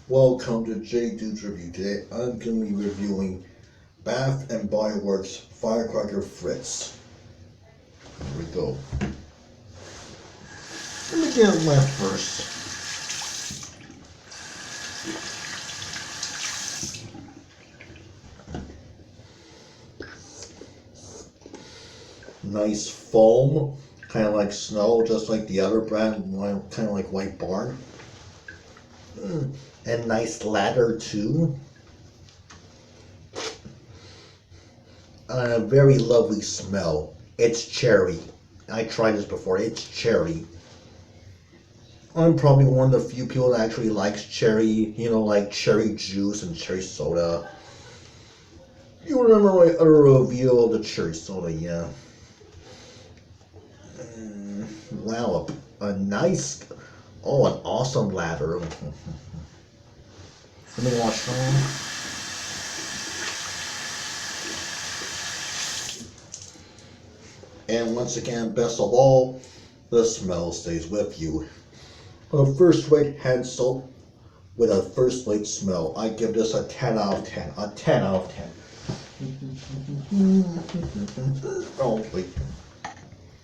Welcome to J Dude's Review. Today I'm going to be reviewing Bath and Body Works Firecracker Fritz. Here we go. Let me get it left first. Nice foam, kind of like snow, just like the other brand, kind of like White Barn. And nice ladder too. And a very lovely smell. It's cherry. I tried this before. It's cherry. I'm probably one of the few people that actually likes cherry, like cherry juice and cherry soda. You remember my other review of the cherry soda, yeah. Wow, an awesome ladder. Let me wash them. And once again, best of all, the smell stays with you. A first-rate hand soap with a first-rate smell. I give this a 10 out of 10. A 10 out of 10. Oh, wait.